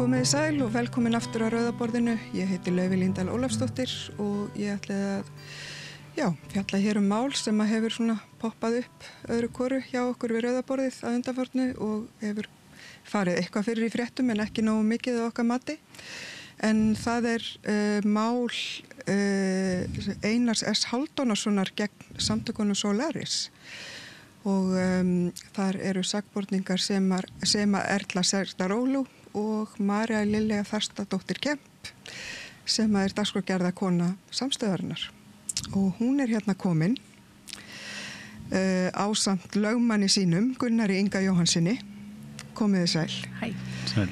Komið þið sæl og velkomin aftur á Rauðaborðinu. Ég heiti Laufey Líndal Ólafsdóttir og ég ætla að fjalla hér mál sem að hefur svona poppað upp öðru hvoru hjá okkur við Rauðaborðið að undanfarnu og hefur farið eitthvað fyrir í fréttum en ekki nógu mikið á okkar mati. En það mál Einars S. Halldórssonar gegn samtökunum Solaris. Og þar eru sakborningar sem Erla Serdarólu og Marja Lilja Þarstadóttir Kemp sem dagskrárgerðarkona samstöðarinnar. Og hún hérna komin ásamt lögmanni sínum, Gunnari Inga Jóhannsssyni. Komið þið sæl. Hæ. Sæl.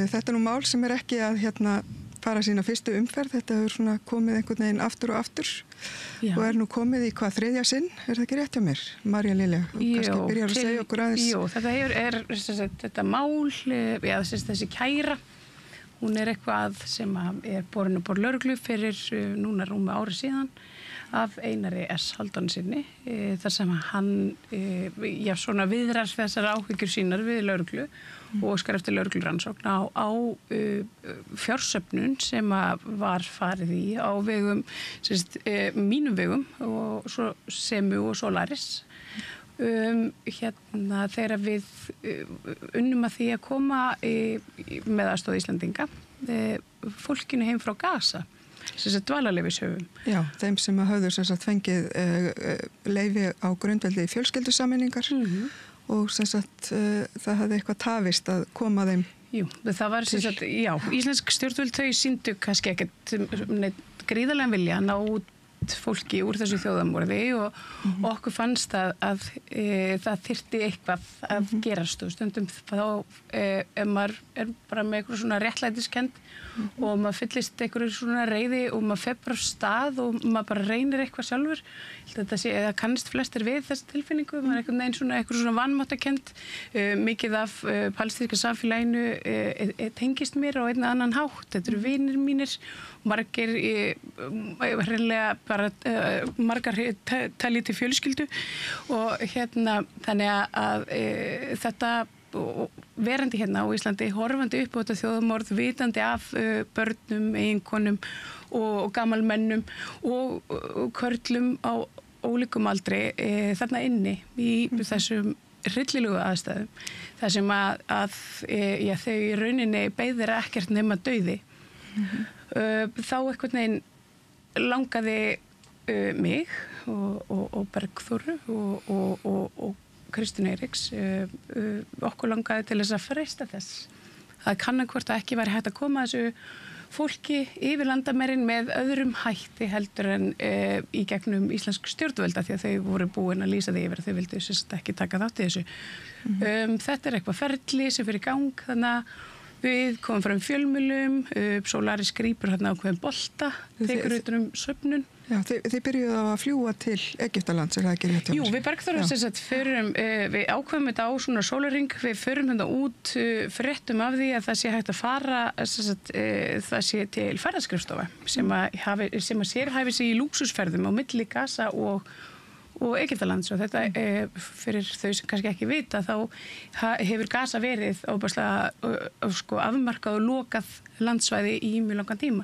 Þetta nú mál sem ekki að fara sína fyrstu umferð. Þetta hefur svona komið einhvern veginn aftur og aftur. Já. Og nú komið í hvað þriðja sinn? Það ekki rétt hjá mér? Marja Lilja, kannski byrjar að segja okkur aðeins. Jú, þetta þetta mál, þessi kæra. Hún eitthvað sem borin upp á lögreglu fyrir núna rúmi ári síðan af Einari S. Halldórssyni, þar sem hann svona viðrar þessar áhyggjur sínar við lögreglu og óskar eftir lögreglurannsókn á fjársöfnun sem var farið í á vegum, mínum vegum og svo Semu og Solaris. Þegar við unnum að því að koma með aðstoð Íslendinga fólkinu heim frá Gaza, dvalarleyfishöfum. Já, þeim sem höfðu fengið leyfi á grundvelli fjölskyldusameiningar og það hafði eitthvað tafist að koma þeim. Jú, það var íslensk stjórnvöld þau sýndu kannski ekkert gríðarlegan vilja að ná út fólki úr þessu þjóðamorði og okkur fannst að það þyrfti eitthvað að gerast og stundum þá maður bara með eitthvað svona réttlætiskend og maður fyllist eitthvað svona reiði og maður fer bara á stað og maður bara reynir eitthvað sjálfur. Þetta það kannist flestir við þessi tilfinningu, maður eitthvað svona vanmáttakend, mikið af palestínska samfélaginu tengist mér á einn annan hátt. Þetta eru vinir mínir, margir hreinlega bara margar talið til fjölskyldu og þannig að þetta verandi hérna á Íslandi, horfandi upp á þetta þjóðamorð, vitandi af börnum, eiginkonum og gamalmennum og körlum á ólíkum aldri þarna inni í þessum hryllilegu aðstæðum, þar sem að þau í rauninni beiðir ekkert nema dauði. Þá einhvern veginn langaði mig og Bergþóru og Kristín Eiríks okkur langaði til þess að freista þess að kanna hvort að ekki væri hægt að koma þessu fólki yfir landamærin með öðrum hætti heldur en í gegnum íslensk stjórnvölda því að þau voru búin að lýsa því yfir að þau vildu ekki taka þátt í þessu. Þetta eitthvað ferli sem fyrir gang, þannig að við komum frá fjölmiðlum, Solaris grípur ákveðin bolta, tekur utan söfnun. Já, þið byrjuðu að fljúga til Egyptalands, það ekki rétt hjá mér? Jú, við Bergþóra við ákveðum þetta á svona sólarhring, við förum út, fréttum af því að það sé hægt að fara, það sé til ferðaskrifstofa sem að sérhæfi sig í lúxusferðum á milli Gaza og Egyptalands og þetta fyrir þau sem kannski ekki vita þá hefur Gaza verið óbærslega afmarkað og lokað landsvæði í mjög langan tíma.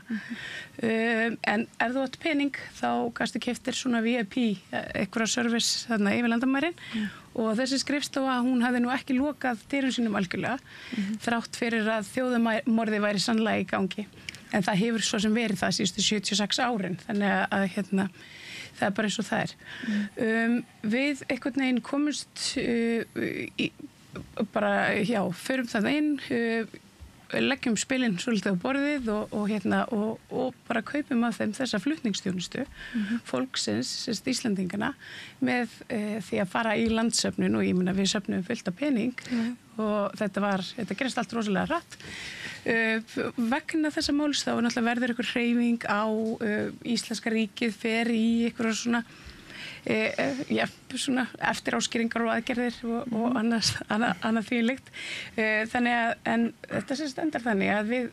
En ef þú átt pening þá gastu keyptir svona VIP eitthvað service þarna yfir landamærin og þessi skrifstofa hún hafði nú ekki lokað dyrum sínum algjörlega þrátt fyrir að þjóðamorði væri sannlega í gangi. En það hefur svo sem verið það síðustu 76 árin þannig að það bara eins og það við einhvern veginn komumst förum það inn, leggjum spilin svolítið á borðið og bara kaupum af þeim þessa flutningsþjónustu fólksins, Íslendingana, með því að fara í landsöfnun og ég meina við söfnum fullt af pening og þetta gerist allt rosalega hratt. Vegna þessa máls þá náttúrulega verður einhver hreyfing á Íslenska ríkið fer í einhverja svona eftir áskýringar og aðgerðir og annað því líkt. Þannig að en þetta endar þannig að við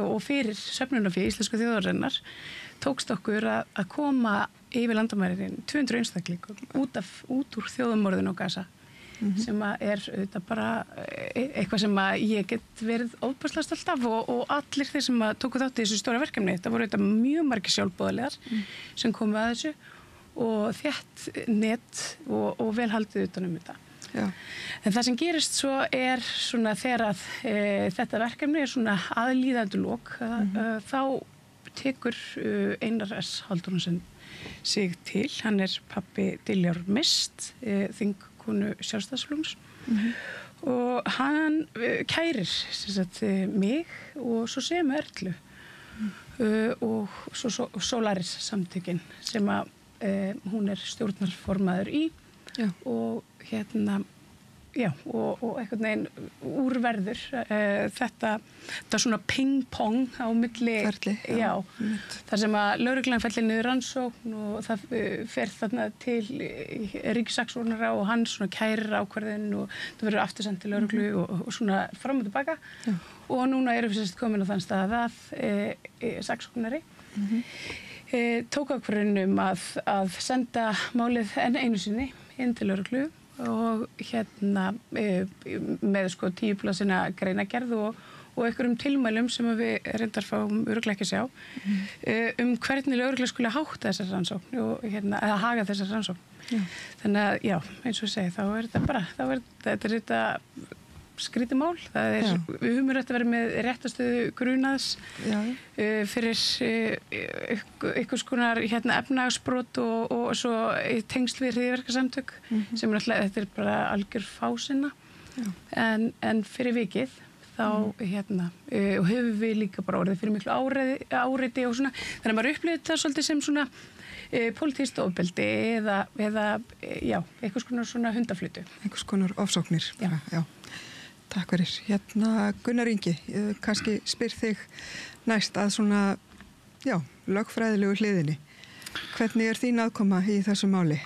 og fyrir söfnunarfé Íslensku þjóðarinnar tókst okkur að koma yfir landamærin 200 einstaklingum út úr þjóðamorðinu á Gaza sem auðvitað bara eitthvað sem ég get verið óbærslega stolt af og allir þeir sem tóku þátt í þessu stóra verkefni. Það voru auðvitað mjög margir sjálfboðaliðar sem komu að þessu og þétt net og vel haldið utan þetta. Já. En það sem gerist svo svona þegar að þetta verkefni svona aðlíðandi lok, þá tekur Einar S. Halldórsson sig til. Hann pabbi Diljár Mist, þingkonu Sjálfstæðisflokks og hann kærir mig og svo sem Erlu og svo Solaris samtökin sem að hún stjórnarformaður í og og einhvern veginn úrverður þetta svona ping-pong á milli ferli, þar sem að lögreglan fellir niður rannsókn og það fer þarna til ríkissaksóknara og hann svona kærir ákvörðun og það verður aftursent til lögreglu og svona fram og tilbaka og núna erum við komin á þann stað að saksóknari tók ákvörðun að senda málið enn einu sinni inn til lögreglu og með 10 blaðsíðna greinargerð og einhverjum tilmælum sem við reyndar fáum örugglega ekki sjá hvernig lögregla skuli hátta þessar rannsókn og eða haga þessar rannsókn. Þannig að eins og ég segi, þá þetta skrítið mál. Við höfum rétt að vera með réttastöðu grunaðs fyrir einhvers konar efnahagsbrot og svo tengsl við hryðjuverkasamtök sem þetta bara algjör fásinna. En fyrir vikið þá og höfum við líka bara orðið fyrir miklu áreiti og svona. Þannig að maður upplifir það svolítið sem svona pólitískt ofbeldi eða einhvers konar svona hundaflutu. Einhvers konar ofsóknir. Já. Takk fyrir. Gunnar Ingi, kannski spyr þig næst að svona, lögfræðilegu hliðinni. Hvernig þín aðkoma í þessu máli?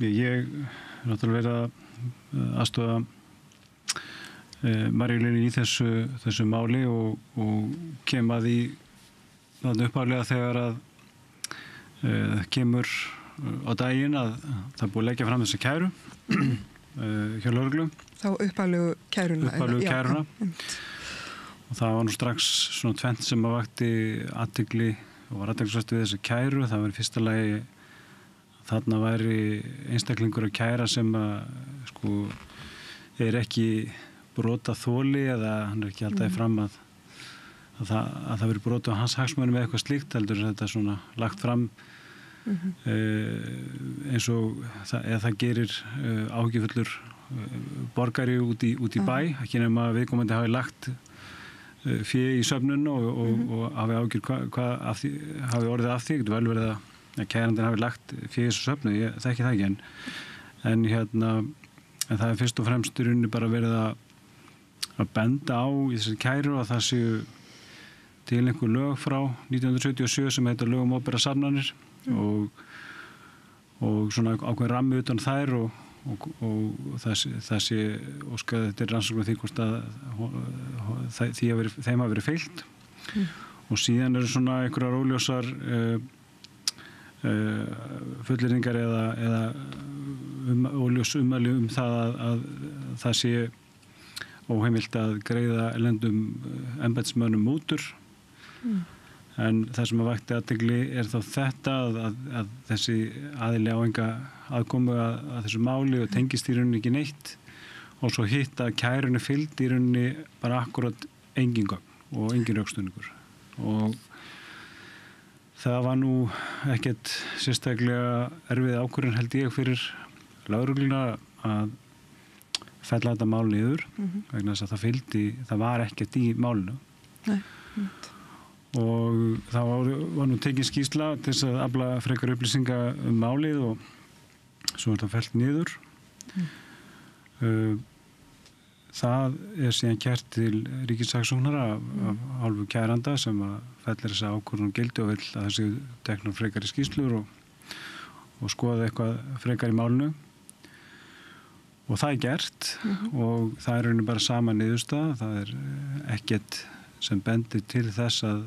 Ég náttúrulega verið að aðstoða Maríu-Lilju í þessu máli og kem að því þarna upphaflega þegar að kemur á daginn að það búið að leggja fram þessa kæru hjá lögreglu. Þá upphaflegu kæruna. Og það var nú strax svona tvennt sem að vakti athygli og var athyglisvert við þessa kæru. Það var í fyrsta lagi þarna væri einstaklingur að kæra sem að ekki brotaþoli eða hann ekki alltaf fram að það veri brotið á hans hagsmunum með eitthvað slíkt, heldur þetta svona lagt fram eins og það gerir áhyggjufullur borgari út í bæ, ekki nema að viðkomandi hafi lagt fé í söfnun og hafi áhyggjur hafi orðið af því, getur vel verið að kærandinn hafi lagt fé í þessu söfnu, ég þekki það ekki en það er fyrst og fremst í rauninni bara verið að benda á í þessari kæru að það séu til einhver lög frá 1977 sem heitir lög opinberar safnanir og svona ákveðin rammi utan þær og það sé óskað þetta rannsókn því hvort að þeim hafi verið fylgt og síðan eru svona einhverjar óljósar fullyrðingar eða óljós ummæli það að það sé óheimilt að greiða erlendum embættismönnum mútur en það sem að vakti athygli þá þetta að þessi aðili á enga aðkomu að þessu máli og tengist í rauninni ekki neitt og svo hitt að kærunni fylgdi í rauninni bara akkurat engin gögn og engin rökstuðningur og það var nú ekkert sérstaklega erfið ákvörðun held ég fyrir lögregluna að fella þetta mál niður vegna þess að það var ekkert í málinu. Nei. Og það var nú tekin skýrsla til þess að afla frekar upplýsinga málið og svo það fellt niður. Það síðan kært til ríkissaksóknara af hálfu kæranda sem að fellir þessa ákvörðun gildi og vill að þessi teknar frekar í skýrslur og skoða eitthvað frekar í málinu. Og það gert og það rauninni bara sama niðurstaða. Það ekkert sem bendir til þess að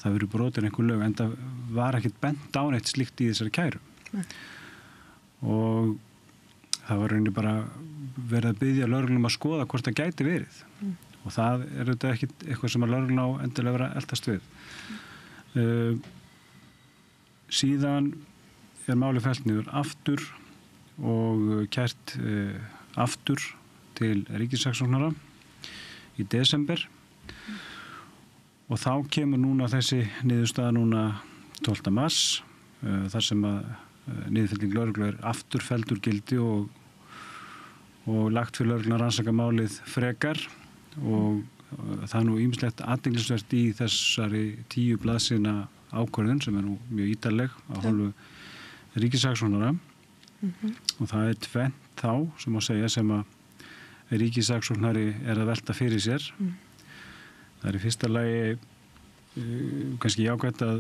það verið brotin einhver lög en það var ekkert bent á neitt slíkt í þessari kæru. og það var rauninni bara verið að biðja lögreglunum að skoða hvort það gæti verið og það auðvitað ekki eitthvað sem að lögreglun á endilega vera að eltast við. Síðan málið fellt niður aftur og kært aftur til ríkissaksóknara í desember og þá kemur núna þessi niðurstaða núna 12. mars þar sem að niðurfelling lögreglu aftur felldur gildi og lagt fyrir lögregluna að rannsaka málið frekar og það nú ýmislegt athyglisvert í þessari 10 blaðsíðna ákvörðun sem nú mjög ítarleg á hálfu ríkissaksóknara og það tvennt þá sem að segja sem að ríkissaksóknari að velta fyrir sér. Það í fyrsta lagi kannski jákvætt að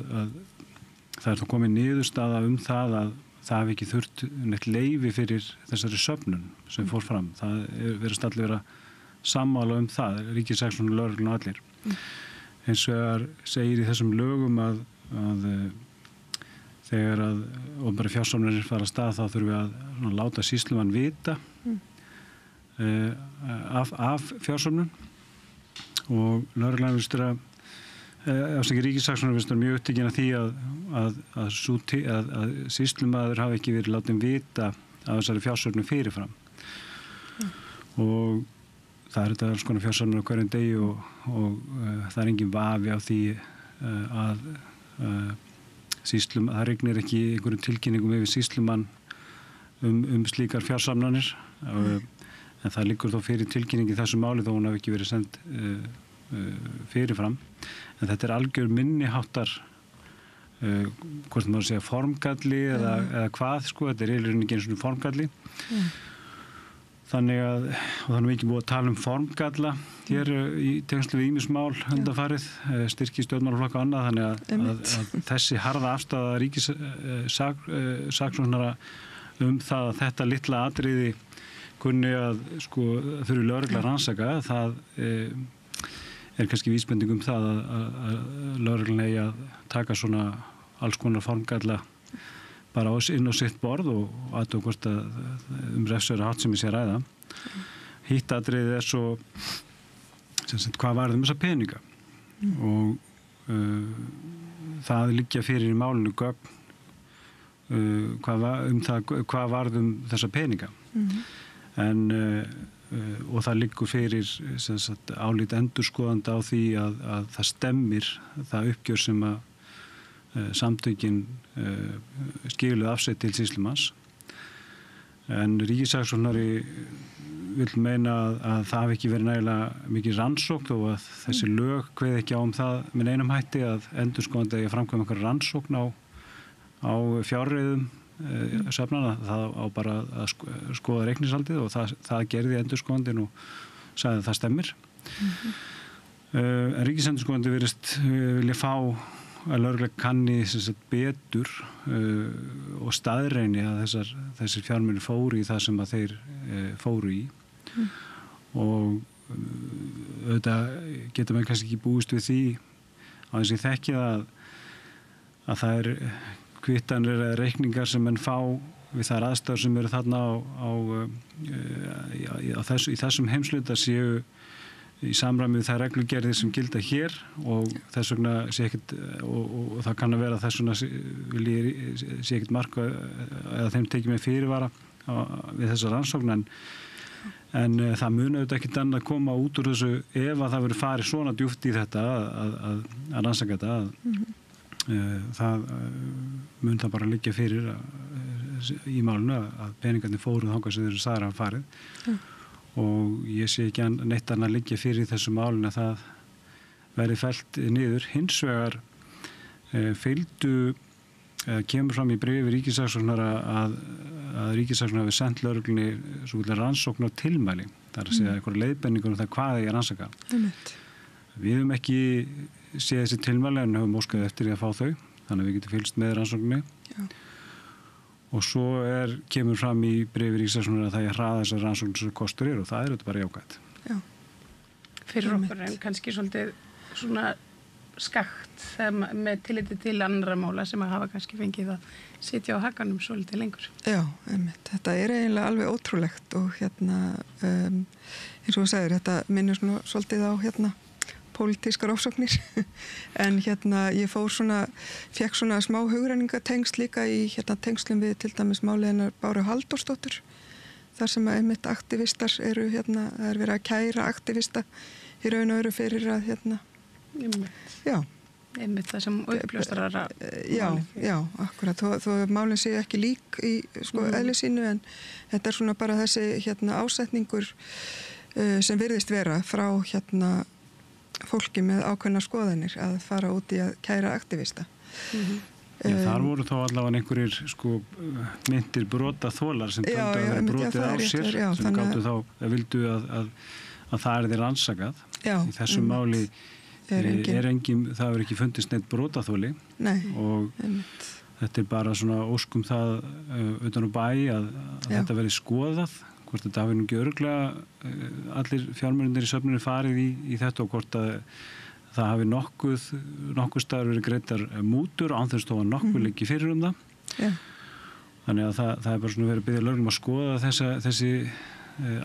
það þá komið niðurstaða það að það hafi ekki þurft neitt leyfi fyrir þessari söfnun sem fór fram. Það verðist allir vera sammála það, ríkissaksóknari, lögreglun og allir. Hins vegar segir í þessum lögum að þegar að opinberar fjársöfnanir fara af stað þá þurfum við að láta sýslumann vita af fjársöfnun og lögreglan ríkissaksóknari finnst mjög upptekinn af því að sýslumaður hafi ekki verið látinn vita af þessari fjársöfnun fyrirfram og það þetta alls konar fjársöfnun á hverjum degi og það engin vafi á því að það regnir ekki einhverjum tilkynningum yfir sýslumann slíkar fjársafnanir en það liggur þó fyrir tilkynning í þessu máli þó hún hafi ekki verið send fyrirfram en þetta algjör minniháttar hvort maður segja formgalli eða hvað sko, þetta í rauninni ekki eins og formgalli þannig að og þannig ekki búið að tala formgalla hér í tengslu við ýmis mál undanfarið, styrki stjórnmálaflokka og annað þannig að þessi harða afstaða ríkissaksóknara það að þetta litla atriði kunni að sko þurfi lögregla að rannsaka það kannski vísbending það að lögreglan eigi að taka svona alls konar formgalla bara inn á sitt borð og aðtöku hvort að refsverða háttsemi sé að ræða. Hitt atriðið svo hvað varð þessa peninga og það liggja fyrir í málinu gögn hvað varð þessa peninga en og það liggur fyrir álít endurskoðanda á því að það stemmir það uppgjör sem að samtökin skiluðu afsett til sýslumanns en ríkissaksóknari vill meina að það hafi ekki verið nægilega mikið rannsókn og að þessi lög kveði ekki á það með neinum hætti að endurskoðandi að framkvæma einhverja rannsókn á fjárreiðum safnana, það á bara að skoða reikningshaldið og það gerði endurskoðandinn og sagði að það stemmir en ríkisendurskoðandi virðist vilja fá að lögregla kanni betur og staðreini að þessir fjármunir fóru í það sem að þeir fóru í og auðvitað getur maður kannski ekki búist við því á þess að ég þekki að það kvittanir eða reikningar sem menn fá við þær aðstæður sem eru þarna í þessum heimshluta séu í samræmi við þær reglugerðir sem gilda hér og þess vegna sé ekkert og það kann að vera þess vegna sé ekkert marka eða þeim tekið með fyrirvara við þessa rannsókn en það muni auðvitað ekkert annað að koma út úr þessu ef að það verður farið svona djúpt í þetta að rannsaka þetta það mun það bara liggja fyrir í málinu að peningarnir fóru þangað sem þeir sagðir að farið og ég sé ekki neitt annað liggja fyrir þessu málinu að það verði fellt niður. Hins vegar kemur fram í bréfi ríkissaksóknara að ríkissaksóknara hafi sent lögreglunni svo rannsókn á tilmæli. Það að segja einhverja leiðbendingur það hvað eigi að rannsaka. Við höfum ekki séð þessi tilmæli en höfum óskað eftir að fá þau, þannig að við getum fylgst með rannsókninni. Já. Og svo kemur fram í bréfi ríkissaksóknara að það hraða þessar rannsóknir sem kostur og það þetta bara jákvætt. Já. Fyrir okkur en kannski svolítið svona skakt með tilliti til annara mála sem að hafa kannski fengið að sitja á hakanum svolítið lengur. Já, einmitt. Þetta eiginlega alveg ótrúlegt og eins og þú segir, þetta minnir svona svolítið á pólitískar ofsóknir en ég fekk svona smá hugrenningatengsl líka í tengslum við til dæmis málið hennar Báru Halldórsdóttur þar sem að einmitt aktivistar eru það verið að kæra aktivista í raun og veru fyrir að já. Einmitt það sem uppljóstrarar Já, akkurat. Þó málin séu ekki lík í eðli sínu en þetta er svona bara þessi ásetningur sem virðist vera frá fólki með ákveðnar skoðanir að fara út í að kæra aktivista. Þar voru þá allavega einhverjir myndir brotaþolar sem töldu að vera brotið á sér sem gáttu þá vildu að það er rannsakað. Í þessu máli það er ekki fundist neitt brotaþoli og þetta er bara svona óskum það utan á bæ að þetta verði skoðað hvort þetta hafi nú ekki örugglega allir fjármunir í söfnunni farið í þetta og hvort að það hafi nokkuð staðar verið greiddar mútur án þess að nokkuð liggi fyrir það. Já. Þannig að það er bara svona verið að biðja lögreglu að skoða þessi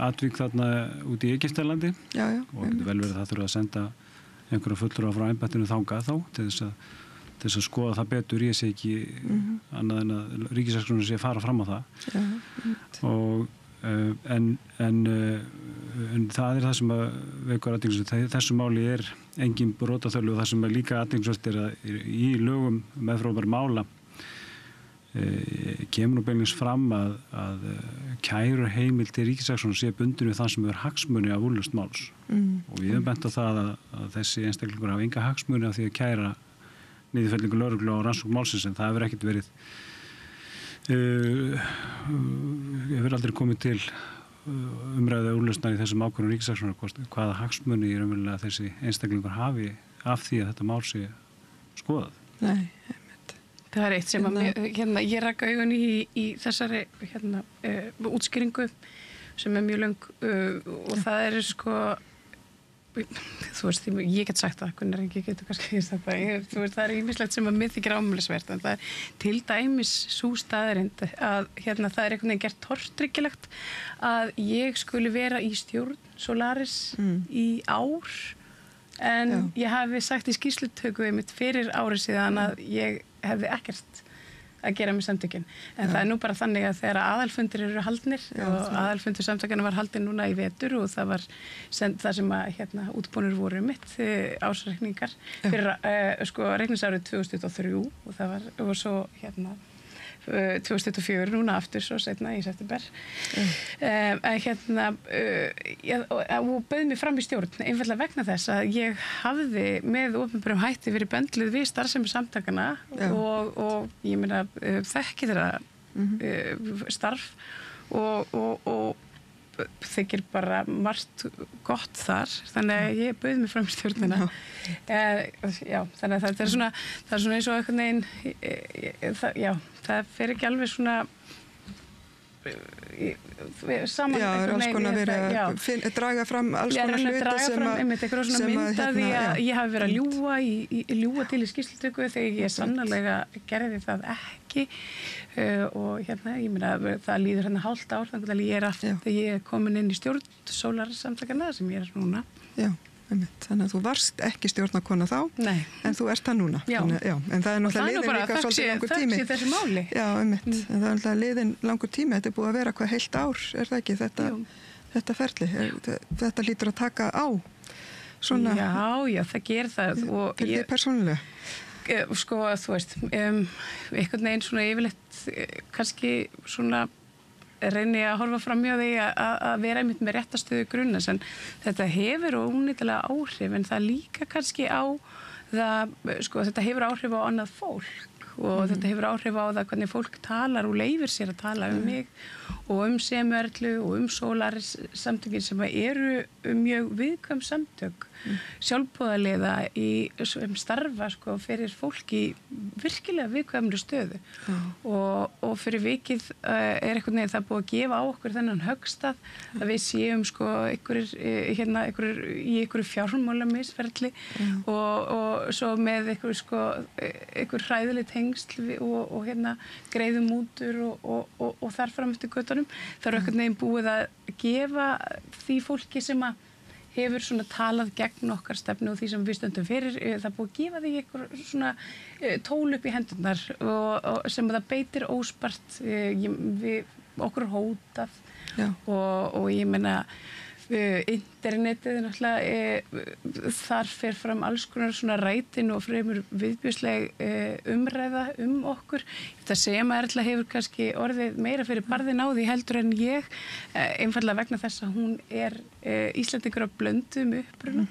atvík þarna út í Egyptalandi og getur vel verið að það þurfa að senda einhverja fulltrúa frá embættinu þangað þá til þess að skoða það betur. Ég sé ekki annað en að ríkissaksóknari sé að fara fram á það og en það er það sem að vekur athyglisvert. Þessu máli er engin brotaþoli og það sem er líka athyglisvert er að í lögum meðferðar mála kemur nú beinlínis fram að kærur heimild til ríkissaksóknara sé bundin við það sem er hagsmuni af úrlausn máls og við höfum bent á það að þessi einstaklingur hafa enga hagsmuni af því að kæra niðurfellingu lögreglu á rannsókn málsins en það hefur ekkert verið hefur aldrei komið til umræðu úrlausnar í þessum ákvörðum ríkissaksóknara hvaða hagsmuni er umverulega þessi einstaklingur hafi af því að þetta mál sé skoðað. Nei, það er eitt sem ég rak augun í þessari útskýringu sem er mjög löng og það er þú veist, ég get sagt það, Gunnar Ingi getur kannski sagt það, það er ýmislegt sem að mér þykir ámælisvert, en það er til dæmis sú staðreynd að það er einhvern veginn gert tortryggilegt að ég skuli vera í stjórn Solaris í ár, en ég hafi sagt í skýrslutöku einmitt fyrir árið síðan að ég hefði ekkert að gera með samtökin. En það er nú bara þannig að þegar aðalfundir eru haldnir og aðalfundur samtökana var haldin núna í vetur og það var það sem að útbúnir voru mitt ársreikningar fyrir reikningsárið 2023 og það var svo 2024 núna aftur svo seinna í september og bauð mig fram í stjórn einfallega vegna þess að ég hafði með opinberum hætti verið böndluð við starfsemi samtakana og ég meina þekki þeirra starf og þykir bara margt gott þar þannig að ég bauð mig fram í stjórnina þannig að það er svona eins og einhvern veginn það fer ekki alveg svona saman er alls konar verið að draga fram alls konar hluti sem að ég hafi verið að ljúga til í skýrslutöku þegar ég sannarlega gerði það ekki og ég meina það líður hálft ár þannig að ég er komin inn í stjórn Sólarsamtakana sem ég er núna. Þannig að þú varst ekki stjórnarkona þá, en þú ert það núna. En það er náttúrulega liðin líka svolítið langur tími. Það er þessu máli. En það er náttúrulega liðin langur tími. Þetta er búið að vera hvað heilt ár, er það ekki? Þetta ferli. Þetta lítur að taka á. Svona, já, það ger það. Fyrir þig persónulega? Þú veist, einhvern veginn svona yfirleitt, kannski svona reyni að horfa fram hjá því að vera einmitt með réttastöðu grunnas en þetta hefur ónýtilega áhrif en það líka kannski á það, þetta hefur áhrif á annað fólk og þetta hefur áhrif á það hvernig fólk talar og leifir sér að tala mig og Semörlu og Solaris samtökin sem eru mjög viðkvæm samtök sjálfboðaliða sem starfa sko, fyrir fólk í virkilega viðkvæmri stöðu og fyrir vikið einhvern veginn það búið að gefa á okkur þennan höggstað að við séum sko, einhverjir í einhverju fjármálamisferli og svo með einhver hræðileg tengsl og greiðum mútur og þar fram eftir göttunum. Það er einhvern veginn búið að gefa því fólki sem að hefur svona talað gegn okkar stefnu og því sem við stöndum fyrir, það búið að gefa því einhver svona tól upp í hendurnar og sem það beitir óspart okkur hótað og ég meina internetið er náttúrulega þar fer fram alls konar svona rætin og fremur viðbjóðsleg umræða okkur. Það sem Erla hefur kannski orðið meira fyrir barðin á því heldur en ég einfallega vegna þess að hún er Íslendingur af blöndum uppruna.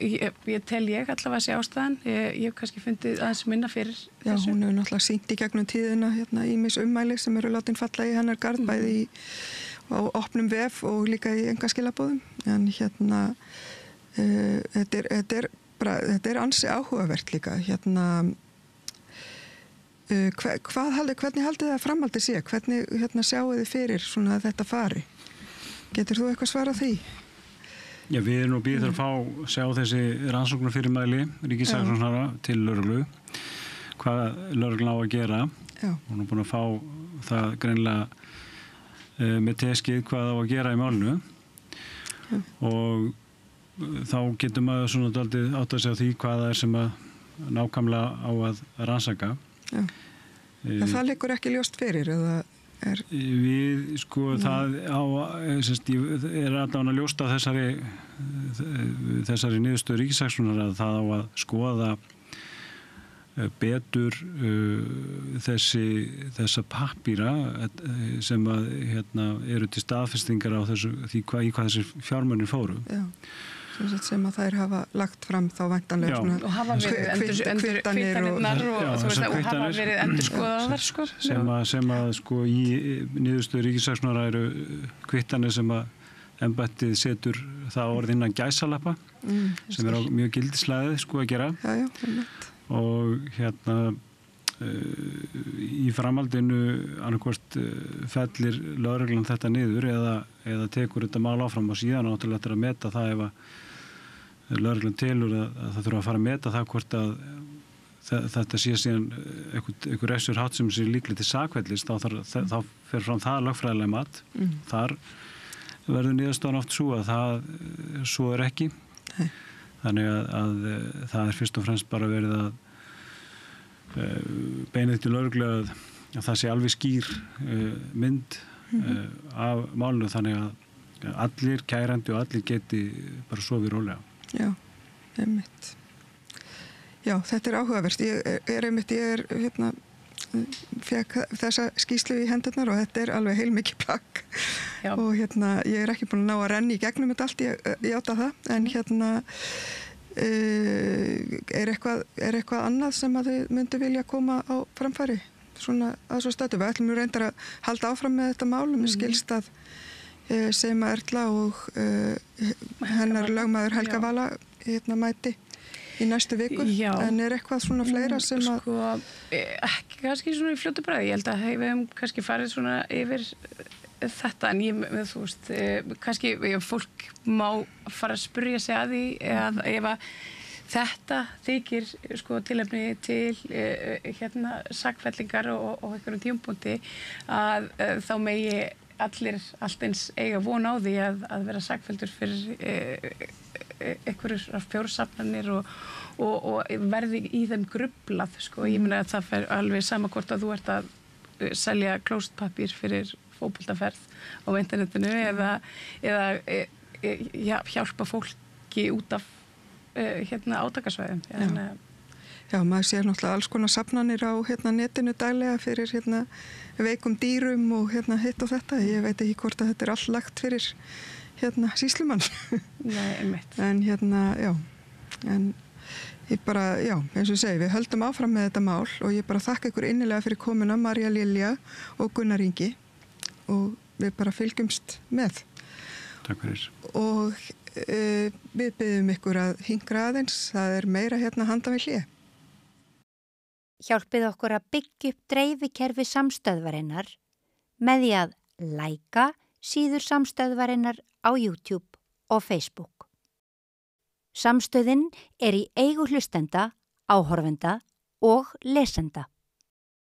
Ég tel allavega að sé ástæðan. Ég hef kannski fundið aðeins minna fyrir þessu. Já, hún hefur náttúrulega sýnt í gegnum tíðina ýmis ummæli sem eru látin falla í hennar garð bæði á opnum vef og líka í engaskilabóðum. En þetta er ansi áhugavert líka. Hvernig haldið það framhaldið sé? Hvernig sjáu þið fyrir svona að þetta fari? Getur þú eitthvað svarað því? Já, við erum nú býðið að sjá þessi rannsóknarfyrirmæli ríkissaksóknara til lögreglu. Hvað lögreglan á að gera. Hún er búin að fá það greinilega með teskið hvað á að gera í málinu og þá getur maður svona dálítið átt að segja því hvað það er sem að nákvæmlega á að rannsaka. Það liggur ekki ljóst fyrir eða Við, það er allan að ljósta þessari niðurstöðu ríkissaksóknara að það á að skoða betur þessa pappíra sem að, eru til staðfestingar á þessu, í hvað þessi fjármunir fóru. Já. Sem að þær hafa lagt fram þá væntanlega og hafa verið kvittanirnar og hafa verið endurskoðaðar sem að í niðurstöðu ríkissaksóknara eru kvittanir sem að embættið setur það orð innan gæsalappa sem er á mjög gildislæðið að gera og í framhaldinu annarkvort fellir lögreglan þetta niður eða tekur þetta mál áfram og síðan náttúrulega eftir að meta það ef að lögreglan telur að það þurfa að fara að meta það hvort að þetta sé síðan einhver refsur hátt sem sé líklega til sakfellis þá fer fram það lögfræðilega mat þar verður niðurstaðan oft svo að svo er ekki þannig að það er fyrst og fremst bara verið að beinið til lögreglu að það sé alveg skýr mynd af málinu þannig að allir kærandi og allir geti bara sofið rólega. Já, einmitt. Já, þetta er áhugavert. Ég fekk þessa skýrslu í hendurnar og þetta er alveg heilmikið plagg og ég er ekki búin að ná að renna í gegnum þetta allt, ég játa það, en er eitthvað annað sem að þið myndu vilja koma á framfæri svona að svo stötu? Við ætlum mjög reyndar að halda áfram með þetta mál og skilst að Seima Erla og hennar lögmaður Helga Vala mæti í næstu viku, en er eitthvað svona fleira sem að ekki kannski svona í fljótu bragði, ég held að við hefum kannski farið svona yfir þetta, en þú veist, kannski fólk má fara að spyrja sig að því ef að þetta þykir tilefni til sakfellingar og einhverjum tímapunkti að þá megi allt eins eiga von á því að vera sakfelldur fyrir einhverjur fjórsafnanir og verði í þeim grublað, ég meina að það fer alveg sama hvort að þú ert að selja klóstpappír fyrir fótboltaferð á internetinu eða hjálpa fólki út af átakasvæðum. Já, maður sér náttúrulega alls konar safnanir á netinu daglega fyrir veikum dýrum og hitt og þetta. Ég veit ekki hvort að þetta er allt lagt fyrir sýslumann. Nei, einmitt. En já, en Ég bara, já, eins og ég segi, við höldum áfram með þetta mál og ég bara þakka ykkur innilega fyrir komuna, Marja Lilja og Gunnar Ingi og við bara fylgjumst með. Takk fyrir. Og við biðjum ykkur að hingra aðeins, það er meira hérna handan við hlið. Hjálpið okkur að byggja upp dreifikerfi samstöðvarinnar með því að læka síður samstöðvarinnar á YouTube og Facebook. Samstöðin er í eigu hlustenda, áhorfenda og lesenda.